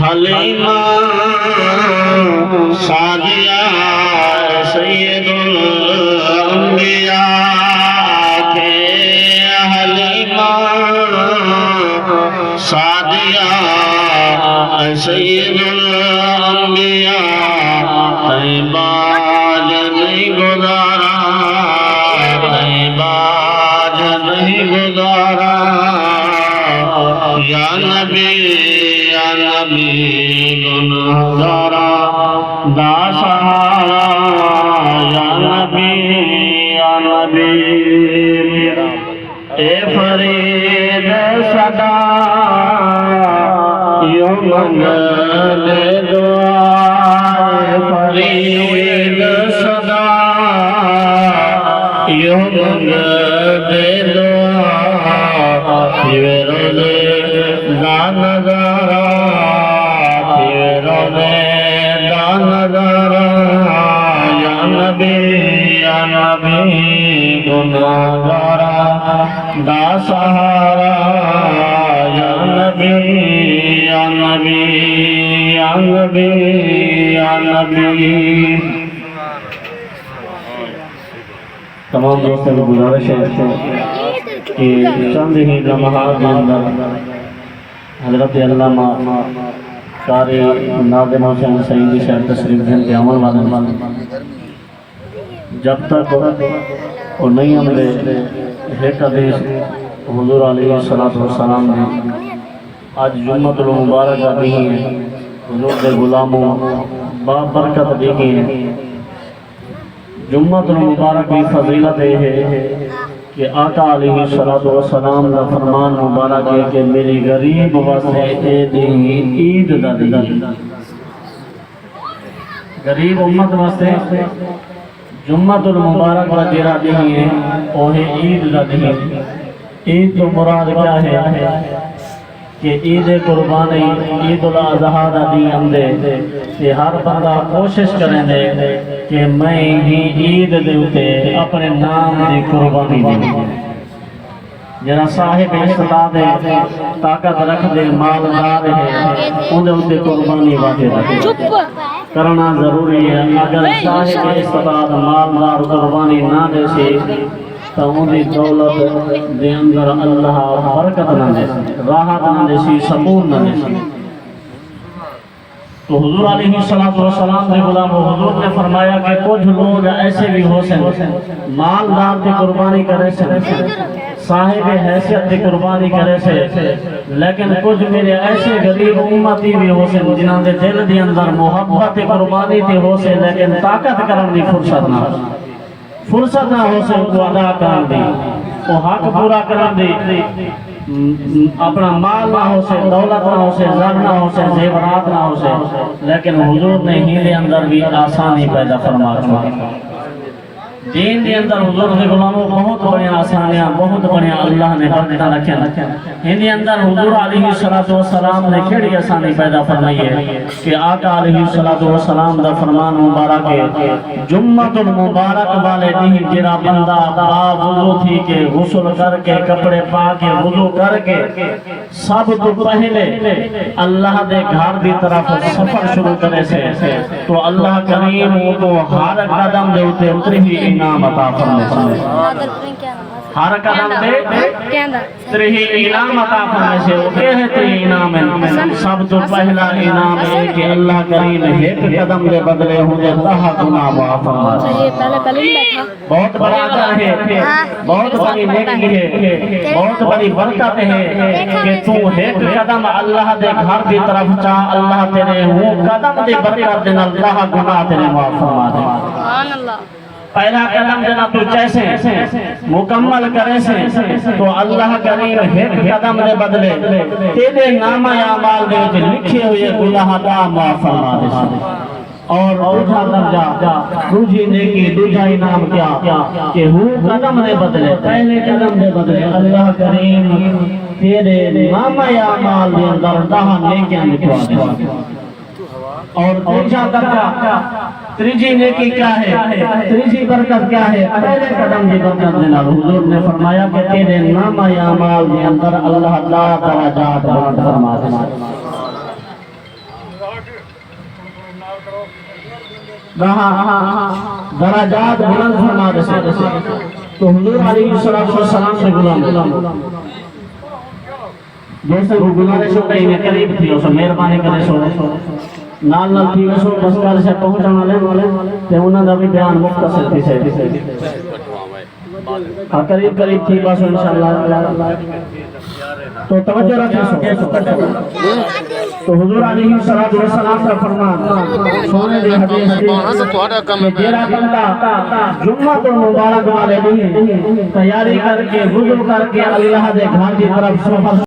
حلیمہ سعدیہ سید الانبیاء کے حلیمہ سعدیہ سید الانبیاء طیبہ نہیں گزارا طیبہ نہیں گزارا یا نبی گنہگارا دا سہارا یا نبی اے فرید صدا یوں منگل دعا اے فرید صدا یوں منگل دعا یہ روزے دا نظارہ یا نبی گنہگارا دا سہارا یا نبی تمام دوستوں کو گزارش ہے کہ چند ہی لمحات کے اندر حضرت علامہ قاری ناظم حسین سعیدی صاحب تشریف دین کے عمل والے جب تک اور نہیں عملے ایک حدیث حضور علیہ السلام نے آج جمعۃ المبارک دی ہے حضور کے غلاموں بابرکت دی ہے جمعۃ المبارک کی فضیلت یہ ہے کہ آقا علیہ السلام کا فرمان مبارک ہے کہ میری غریب واسطے عید دا دن غریب امت واسطے جمعۃ المبارک کا جڑا دن ہے وہ ہے عید دا دن عید تو مراد کیا ہے کہ عید قربانی عید الاضحیٰ دا دن آندے کہ ہر بندہ کوشش کریں دے کہ میں ہی عید دے اتے اپنے نام دی قربانی دے جنا صاحب استطاعت ہے طاقت رکھ دے مالدار ہے انہیں اتے قربانی واجب ہے کرنا ضروری ہے اگر صاحب استطاعت مالدار قربانی نہ دے سے تو انہیں دولت دے اندر اللہ برکت نہ دے راحت نہ دے سی سکون نہ دے سی تو حضور علیہ السلام نے غلاموں حضور نے فرمایا کہ کچھ لوگ ایسے بھی ہو سکتے مالدار کی قربانی کرے سے صاحب حیثیت کی قربانی کرے سے لیکن کچھ میرے ایسے غریب امتی بھی ہو سکتے جنہاں دے دل دی اندر محبت قربانی تے ہو سے لیکن طاقت کرن دی فرصت نہ ہو سے کو ادا کرن دی وہ حق پورا کرن دی اپنا مال نہ ہو سے دولت نہ ہو سے زر نہ ہو سے زیورات نہ ہو سے لیکن حضور نے ہی دے اندر بھی آسانی پیدا فرما چکی دین دے اندر حضور کے غلاموں بہت بڑی آسانیاں بہت بڑی اللہ نے برکتہ رکھیں ہن دے اندر حضور علیہ السلام نے کیڑی آسانی پیدا فرمائی ہے کہ آقا علیہ السلام دا فرمان مبارک ہے جمعۃ المبارک والے دن جڑا بندہ وضو تھی کے غسل کر کے کپڑے پا کے وضو کر کے سب تو پہلے اللہ دے گھر دی طرف سفر شروع کرے سے تو اللہ کریم کو ہر قدم دے اوتے اتری ہی انعام عطا فرمائے ہر قدم دے تری انعام عطا فرمائے سے وہ کہے تری انعام ہے سب تو پہلا انعام ہے کہ اللہ کریم ایک قدم دے بدلے ہوئے 10 گنا معاف فرمائے بہت بڑا اجر ہے بہت بڑی نیکی ہے بہت بڑی برکت ہے کہ تو ایک قدم اللہ دے گھر دی طرف چاہ اللہ تیرے وہ قدم دے برکت دے 10 گنا تیرے معاف فرما دے سبحان اللہ پہلا قدم جنا تو جیسے مکمل کرے سے تو اللہ کریم ایک قدم دے بدلے تیرے نامہ اعمال دے لکھے ہوئے گناہ دا معاف فرما دے اور دوسرا درجہ دوسری نیکی دوسرا انعام کیا کہ وہ قدم دے بدلے پہلے قدم دے بدلے اللہ کریم تیرے نامہ اعمال دے اندر 10 نیکیاں لکھوا دے اور دوسرا درجہ تیسری نیکی کیا ہے تیسری برکت کیا ہے پہلے قدم کی برکت دینا حضور نے فرمایا کہ تیرے نامہ اعمال کے اندر اللہ درجات بلند فرما دے درجات بلند فرما دے تو حضور علیہ السلام سے غلام جیسے وہ گزارش ہو گئی میں قریب تھی اسے مہربانی کرے سو نال نال تھی اسو بس کر سے پہنچانا لے تے انہاں دا بھی بیان مختصر تھی سے قریب تھی بس انشاءاللہ تو توجہ رکھیں سو تو حضور علیہ السلام کا فرمان سونے دے حدیث کہ تیرا بندہ جمعہ تو مبارک والے دن تیاری کر کے وضو کر کے اللہ دے گھر کی طرف سفر